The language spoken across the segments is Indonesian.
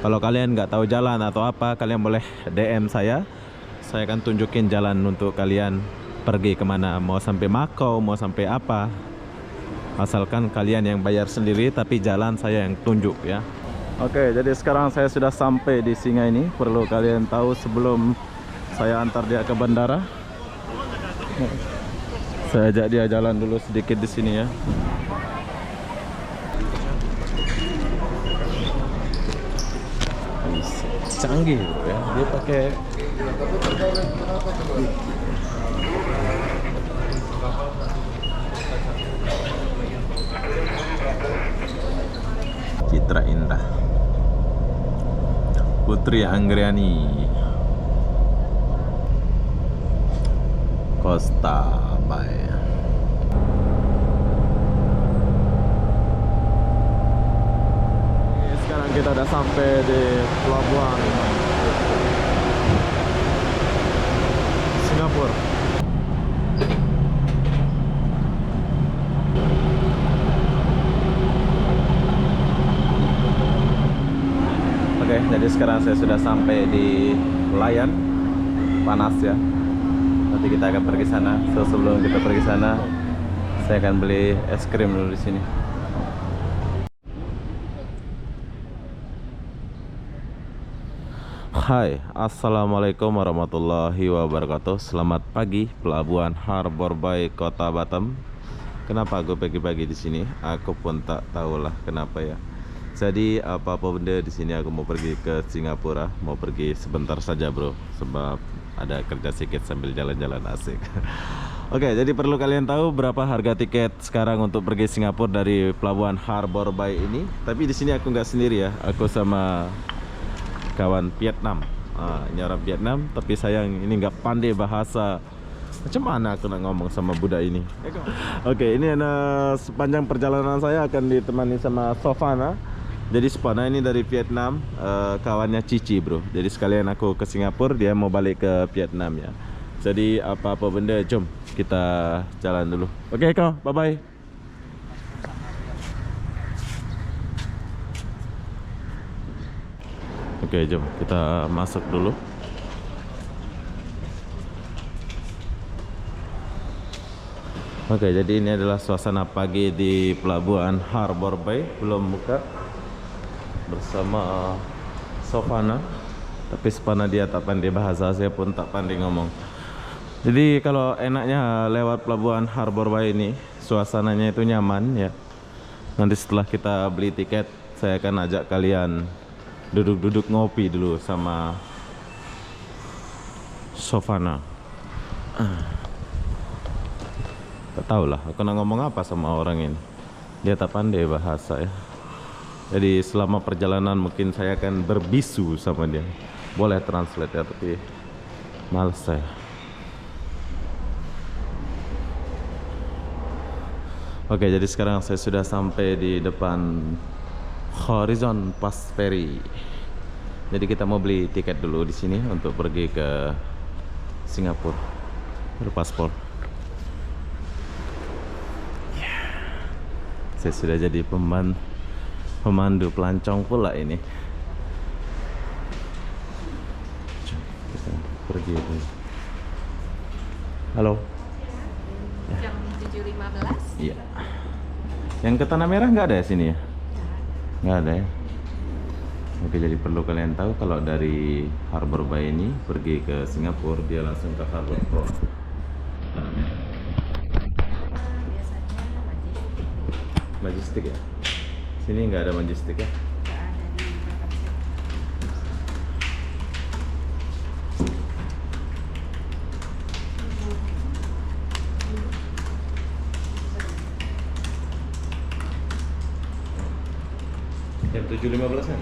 Kalau kalian nggak tahu jalan atau apa, kalian boleh DM saya. Saya akan tunjukin jalan untuk kalian pergi kemana. Mau sampai Makau, mau sampai apa. Asalkan kalian yang bayar sendiri, tapi jalan saya yang tunjuk ya. Oke, jadi sekarang saya sudah sampai di Singa ini. Perlu kalian tahu sebelum saya antar dia ke bandara. Saya ajak dia jalan dulu sedikit di sini ya. Canggih ya, dia pakai Citra Indah Putri Anggriani Costa Bay. Sekarang kita udah sampai di pelabuhan Singapura. Oke, jadi sekarang saya sudah sampai di Layan. Panas ya. Nanti kita akan pergi sana. So, sebelum kita pergi sana, saya akan beli es krim dulu di sini. Hai, assalamualaikum warahmatullahi wabarakatuh. Selamat pagi, Pelabuhan Harbour Bay, Kota Batam. Kenapa gue pagi-pagi di sini? Aku pun tak tahulah kenapa ya. Jadi apa-apa benda di sini aku mau pergi ke Singapura, mau pergi sebentar saja bro, sebab ada kerja sedikit sambil jalan-jalan asik. Oke, jadi perlu kalian tahu berapa harga tiket sekarang untuk pergi Singapura dari Pelabuhan Harbour Bay ini. Tapi di sini aku nggak sendiri ya, aku sama kawan Vietnam. Ini orang Vietnam, tapi sayang ini nggak pandai bahasa. Macam mana aku nak ngomong sama budak ini? Oke, ini sepanjang perjalanan saya akan ditemani sama Sofana. Jadi Sofana ini dari Vietnam, kawannya Cici bro. Jadi sekalian aku ke Singapura, dia mau balik ke Vietnam ya. Jadi apa-apa benda, jom kita jalan dulu. Oke kau, bye-bye. Oke, jom kita masuk dulu. Oke, jadi ini adalah suasana pagi di Pelabuhan Harbour Bay. Belum buka bersama Sofana. Tapi Sofana dia tak pandai bahasa, saya pun tak pandai ngomong. Jadi kalau enaknya lewat Pelabuhan Harbour Bay ini, suasananya itu nyaman ya. Nanti setelah kita beli tiket, saya akan ajak kalian duduk-duduk ngopi dulu sama Sofana. Tak tahulah aku nak ngomong apa sama orang ini. Dia tak pandai bahasa ya. Jadi selama perjalanan mungkin saya akan berbisu sama dia. Boleh translate ya, tapi males saya. Oke, jadi sekarang saya sudah sampai di depan Horizon Pass Ferry. Jadi kita mau beli tiket dulu di sini untuk pergi ke Singapura. Berpaspor. Saya sudah jadi pemandu pelancong pula ini. Kita pergi dulu. Halo. Jam 7.15. Iya. Yang ke Tanah Merah nggak ada ya sini ya? Nggak ada ya. Oke, jadi perlu kalian tahu kalau dari Harbour Bay ini pergi ke Singapura, dia langsung ke Harbour Port. Tanah Merah. Biasanya Majestic. Majestic ya? Sini nggak ada Majestic ya? Nggak ada di Batam City. Jam 7.15 kan?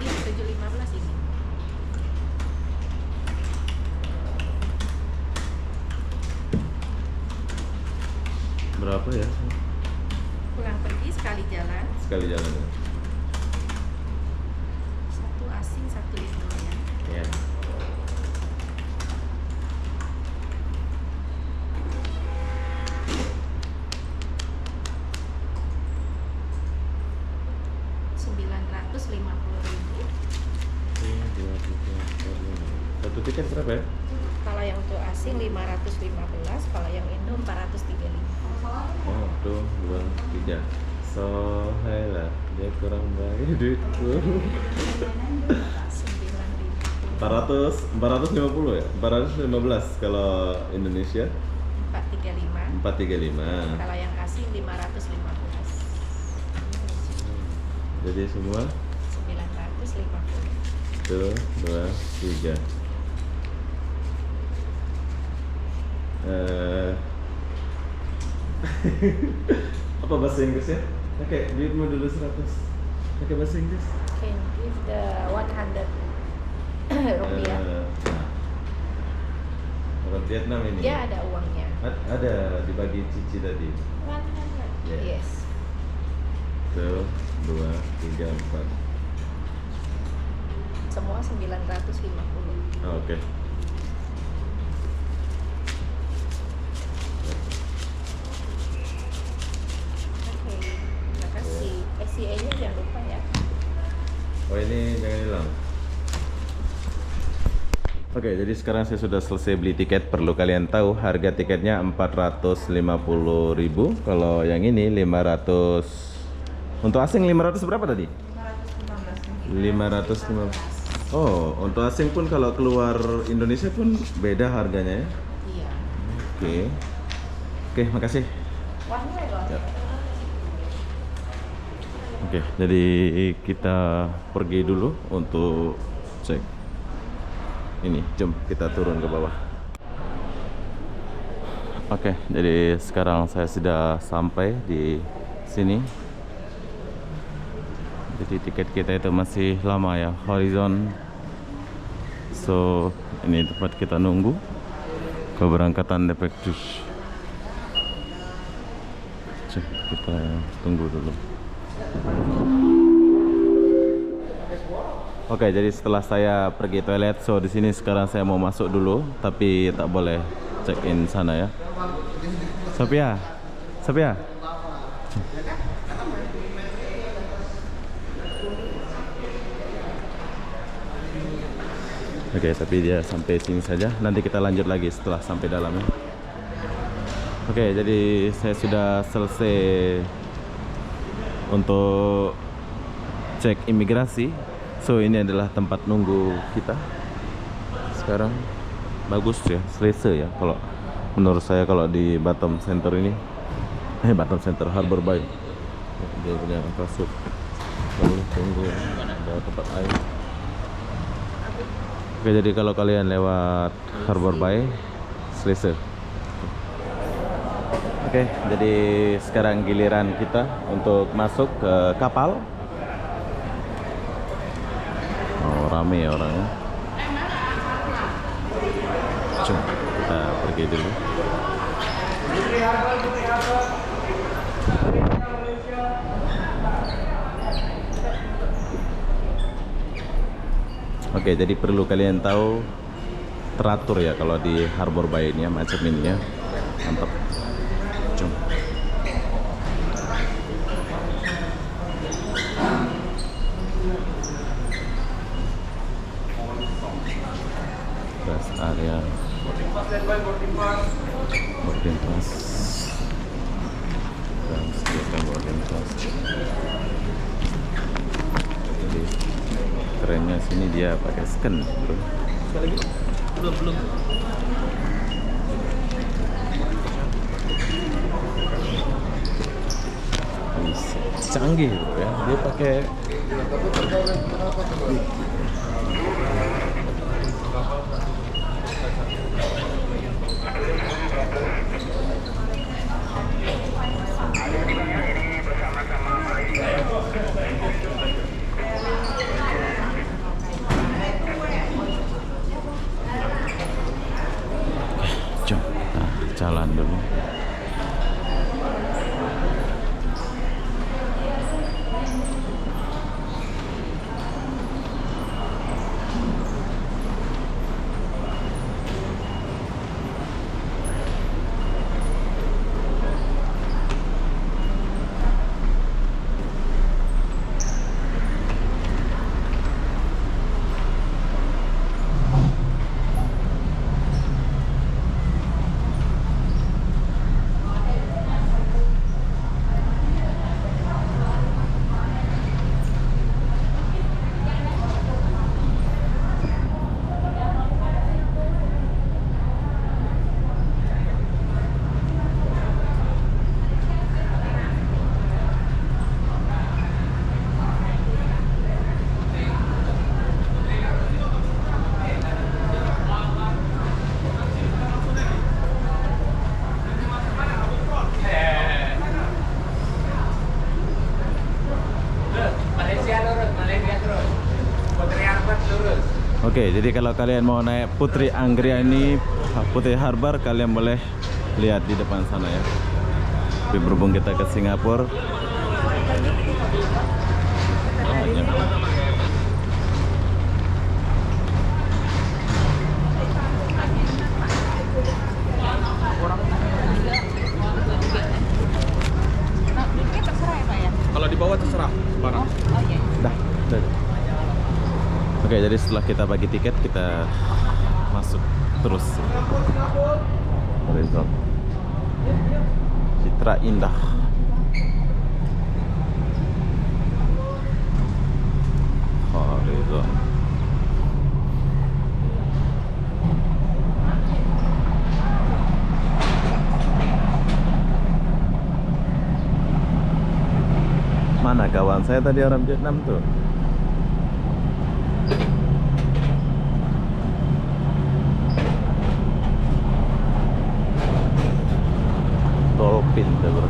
Iya, 7.15 ini. Berapa ya? Pulang pergi sekali jalan. Sekali jalan ya? Satu asing, satu Indonesia. Iya. Rp950.000. tiket berapa ya? Kalau yang untuk asing 515, kalau yang Indo 435. Oh, tuh 2, 3. So, hai lah, dia kurang bayar duitku. 450 ya? 415 kalau Indonesia 435. 435. Kalau yang asing 515. Jadi semua 950. 1, 2, 3. Apa bahasa Inggrisnya? Oke, duitmu dulu 100. Pakai bahasa Inggris. Can give the 100 rupiah. Orang Vietnam ini. Dia ada uangnya. Ada dibagi Cici tadi. 100. Yeah. Yes. 1, 2, 3, 4. Semua 950. Oh, oke. Oke. Terima kasih. SCA-nya jangan lupa ya. Oh, ini jangan hilang. Oke, jadi sekarang saya sudah selesai beli tiket. Perlu kalian tahu harga tiketnya 450.000. Kalau yang ini 500. Untuk asing 500 berapa tadi? 515. Oh, untuk asing pun kalau keluar Indonesia pun beda harganya ya. Iya. Oke. Oke, makasih. One way loh. Ya. Oke, jadi kita pergi dulu untuk cek. Ini, jom kita turun ke bawah. Oke, jadi sekarang saya sudah sampai di sini. Jadi tiket kita itu masih lama ya, Horizon. So, ini tempat kita nunggu keberangkatan Depektus. Cek, kita tunggu dulu. Oke, jadi setelah saya pergi toilet, so di sini sekarang saya mau masuk dulu, tapi tak boleh check in sana ya. Sophia, Sophia. Oke, tapi dia sampai sini saja. Nanti kita lanjut lagi setelah sampai dalamnya. Oke, jadi saya sudah selesai untuk cek imigrasi. So, ini adalah tempat nunggu kita. Sekarang bagus ya, selesa ya. Kalau menurut saya kalau di Batam Center ini, Batam Center Harbor Bay, dia punya kasut. Lalu tunggu ada tempat air. Oke, jadi kalau kalian lewat Harbor Bay, selesa. Oke, jadi sekarang giliran kita untuk masuk ke kapal. Oh, rame ya orangnya. Coba kita pergi dulu. Oke, jadi perlu kalian tahu teratur ya kalau di Harbor Bay ini ya, macam ini ya. Mantap. Jom. Rest area. Boarding pass. Dan sediakan boarding pass. Jadi kerennya sini dia pakai scan, bro. Sekali lagi. Belum. Bisa. Canggih bro ya. Dia pakai jalan dulu. Oke, jadi kalau kalian mau naik Putri Anggriani Putri Harbor, kalian boleh lihat di depan sana ya. Tapi berhubung kita ke Singapura, banyak. Kalau di bawah terserah barang. Dah. Oke, jadi setelah kita bagi tiket, kita masuk terus. Horizon Citra Indah. Horizon. Mana kawan saya tadi orang Vietnam tuh? Dolphin tuh bro.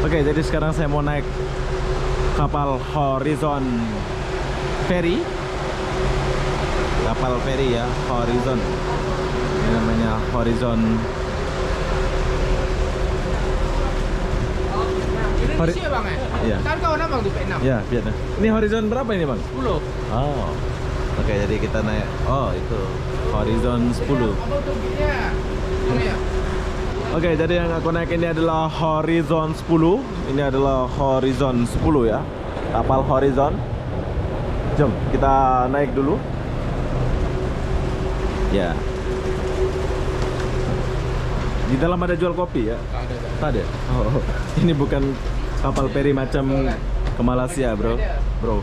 Oke, jadi sekarang saya mau naik kapal Horizon Ferry. Kapal ferry ya, Horizon. Ini namanya Horizon. Indonesia bang ya? Iya. Kan kawan abang di Vietnam. Ya, Vietnam. Ini Horizon berapa ini bang? 10. Oh, oke, jadi kita naik. Oh, itu Horizon 10. Abang tunggunya. Ya. Oke, jadi yang aku naik ini adalah Horizon 10. Ini adalah Horizon 10 ya. Kapal Horizon. Jom, kita naik dulu. Ya. Di dalam ada jual kopi ya? Ada. Tak ada. Oh, ini bukan kapal feri macam ke Malaysia, bro. Bro.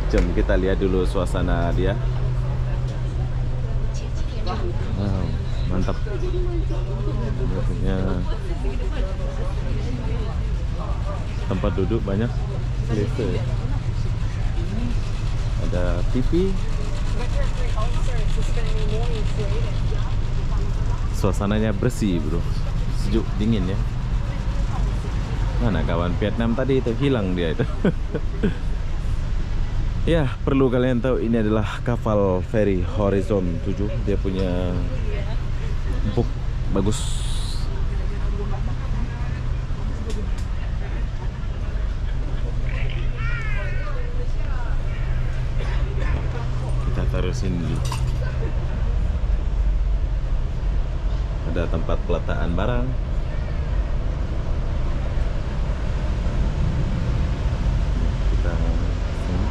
Jom kita lihat dulu suasana dia. Wow, mantap. Punya tempat duduk banyak. Selesa. Ada TV. Suasananya bersih bro, sejuk dingin ya. Mana kawan Vietnam tadi itu, hilang dia itu. Ya, perlu kalian tahu ini adalah kapal feri Horizon 7. Dia punya empuk bagus. Kita taruh sini dulu. Ada tempat peletakkan barang. Kita sini.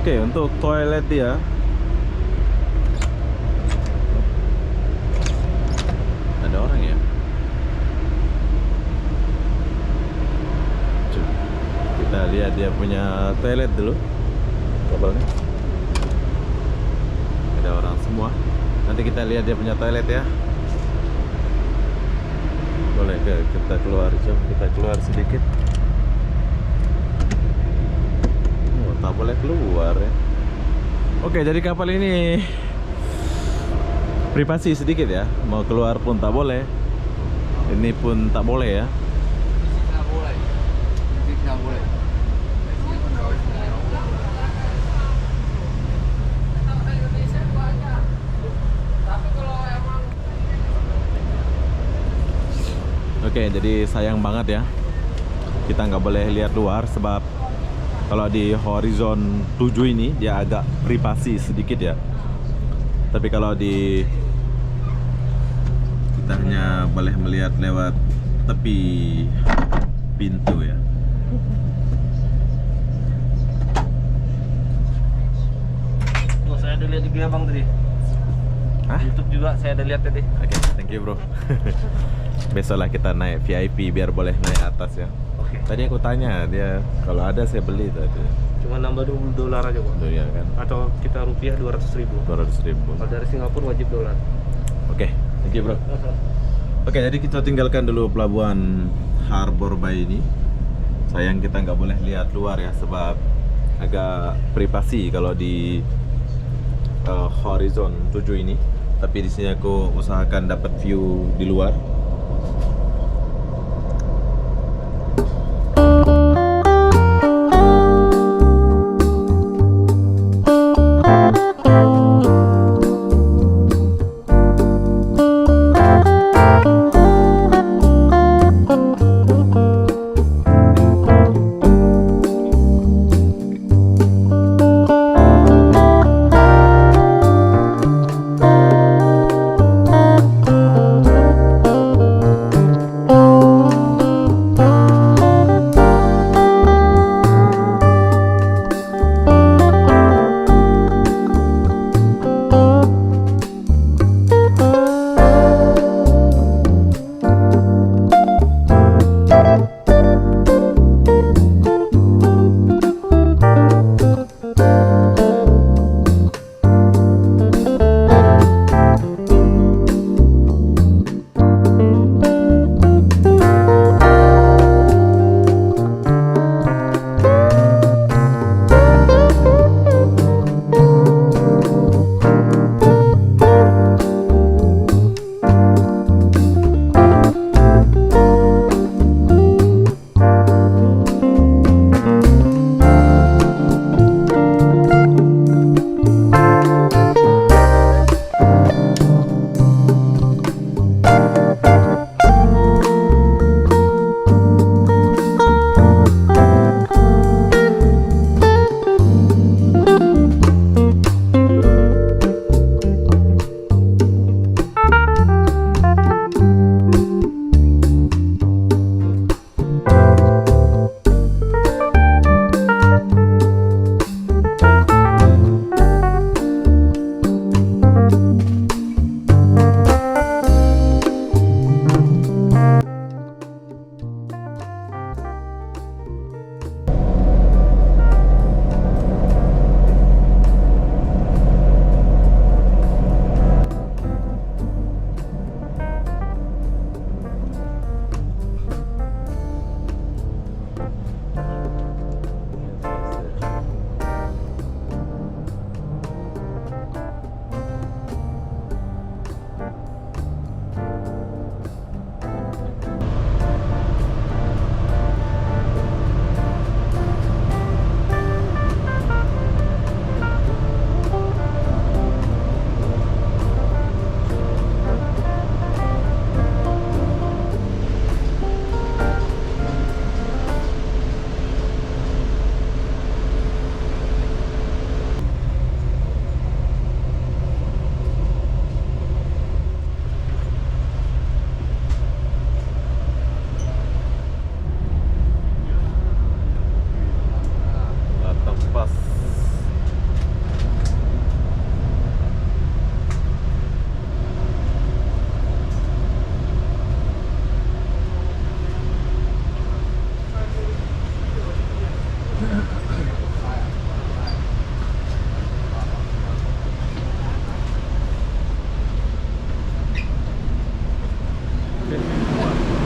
Oke, untuk toilet dia ada orang ya. Kita lihat dia punya toilet dulu. Kapalnya ada orang semua. Nanti kita lihat dia punya toilet ya. Boleh kita keluar, jom kita keluar sedikit. Oh, tak boleh keluar ya. Oke, jadi kapal ini privasi sedikit ya. Mau keluar pun tak boleh. Ini pun tak boleh ya. Tidak boleh. Tidak boleh. Oke, jadi sayang banget ya, kita nggak boleh lihat luar sebab kalau di Horizon 7 ini dia agak privasi sedikit ya. Tapi kalau di kita hanya boleh melihat lewat tepi pintu ya. ya bang tadi. Hah? YouTube juga saya ada lihat tadi. Oke, thank you bro. Besoklah kita naik VIP biar boleh naik atas ya. Oke. Tadi aku tanya dia kalau ada saya beli tadi. Cuma nambah $20 aja bang. Tuh ya kan. Atau kita rupiah 200.000. 200.000. Kalau dari Singapura wajib dolar. Oke, thank you bro. Oke, jadi kita tinggalkan dulu pelabuhan Harbor Bay ini. Sayang kita nggak boleh lihat luar ya, sebab agak privasi kalau di horizon 7 ini. Tapi di sini aku usahakan dapat view di luar.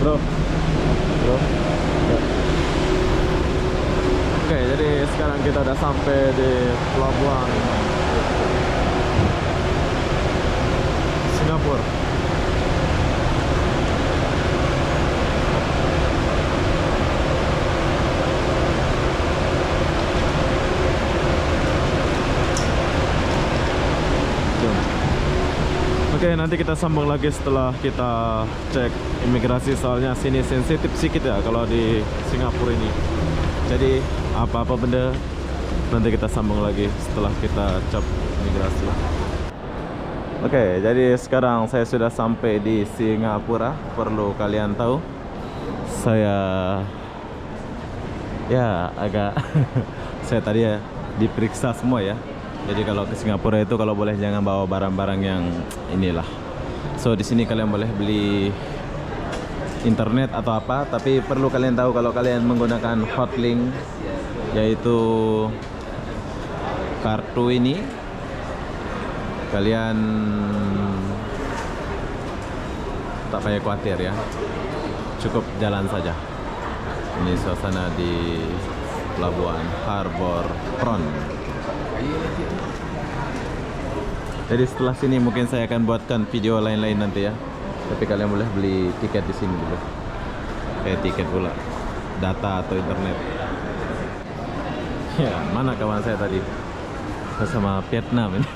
Bro. Bro. Ya. Oke, jadi sekarang kita udah sampai di pelabuhan Singapura. Oke, nanti kita sambung lagi setelah kita cek imigrasi, soalnya sini sensitif sedikit ya kalau di Singapura ini. Jadi apa-apa benda nanti kita sambung lagi setelah kita cap imigrasi. Oke, jadi sekarang saya sudah sampai di Singapura. Perlu kalian tahu, saya ya agak saya tadi ya diperiksa semua ya. Jadi kalau ke Singapura itu kalau boleh jangan bawa barang-barang yang inilah. So di sini kalian boleh beli internet atau apa, tapi perlu kalian tahu kalau kalian menggunakan Hotlink, yaitu kartu ini, kalian tak payah khawatir ya, cukup jalan saja. Ini suasana di Pelabuhan Harbor Front. Jadi setelah sini mungkin saya akan buatkan video lain-lain nanti ya. Tapi kalian boleh beli tiket di sini dulu. Kayak tiket pula, data atau internet. Ya, mana kawan saya tadi? Bersama Vietnam ini.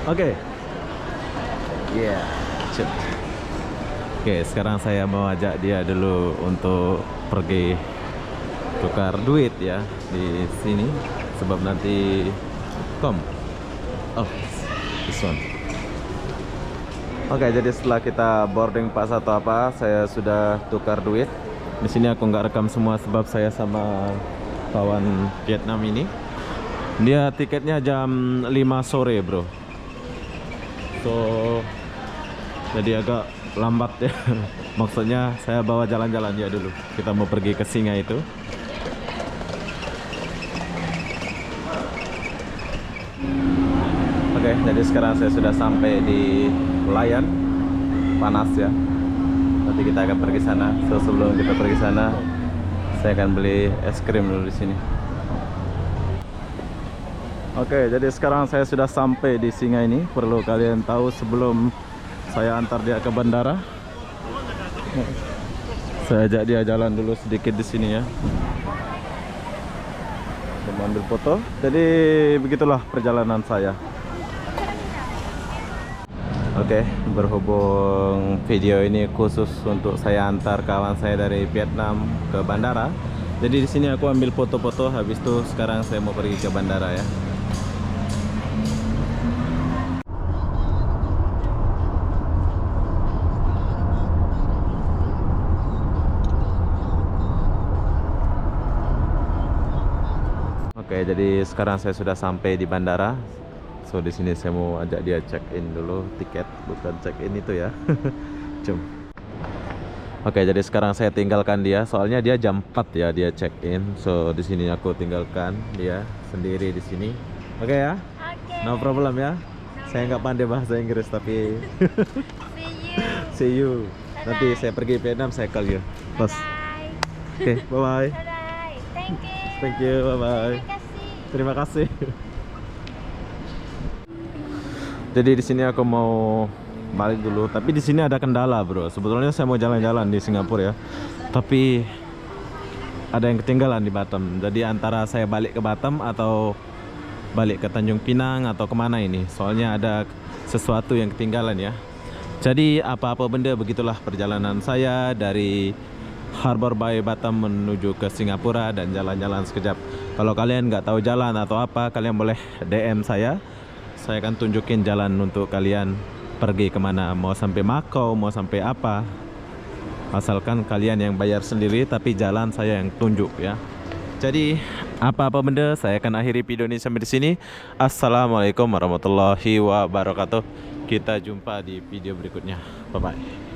Oke. Yeah. Oke, sekarang saya mau ajak dia dulu untuk pergi tukar duit ya di sini, sebab nanti this one. Oke, jadi setelah kita boarding pas atau apa, saya sudah tukar duit. Di sini aku nggak rekam semua sebab saya sama kawan Vietnam ini. Dia tiketnya jam 5 sore, bro. So, jadi agak lambat ya. Maksudnya saya bawa jalan-jalan ya dulu. Kita mau pergi ke singa itu. Oke, jadi sekarang saya sudah sampai di Ulayan. Panas ya. Nanti kita akan pergi sana. So, sebelum kita pergi sana, saya akan beli es krim dulu di sini. Oke, jadi sekarang saya sudah sampai di singa ini. Perlu kalian tahu sebelum saya antar dia ke bandara, saya ajak dia jalan dulu sedikit di sini ya. Ambil foto. Jadi begitulah perjalanan saya. Oke, berhubung video ini khusus untuk saya antar kawan saya dari Vietnam ke bandara. Jadi di sini aku ambil foto-foto, habis itu sekarang saya mau pergi ke bandara ya. Oke, jadi sekarang saya sudah sampai di bandara. So di sini saya mau ajak dia check in dulu tiket, bukan check in itu ya. Cum. Oke, jadi sekarang saya tinggalkan dia, soalnya dia jam 4 ya dia check in. So di sini aku tinggalkan dia sendiri di sini. Oke ya? Oke. No problem ya. Saya nggak pandai bahasa Inggris tapi See you. see you. Nanti saya pergi Vietnam saya call you. Pas. Bye. Oke, bye bye. Bye. Thank you. Thank you, bye bye. Terima kasih. Terima kasih. Jadi di sini aku mau balik dulu, tapi di sini ada kendala, bro. Sebetulnya saya mau jalan-jalan di Singapura ya, tapi ada yang ketinggalan di Batam. Jadi antara saya balik ke Batam atau balik ke Tanjung Pinang atau kemana ini, soalnya ada sesuatu yang ketinggalan ya. Jadi apa-apa benda, begitulah perjalanan saya dari Harbor Bay Batam menuju ke Singapura dan jalan-jalan sekejap. Kalau kalian nggak tahu jalan atau apa, kalian boleh DM saya. Saya akan tunjukin jalan untuk kalian pergi kemana. Mau sampai Macau, mau sampai apa, asalkan kalian yang bayar sendiri, tapi jalan saya yang tunjuk ya. Jadi apa-apa benda, saya akan akhiri video ini sampai di sini. Assalamualaikum warahmatullahi wabarakatuh. Kita jumpa di video berikutnya. Bye bye.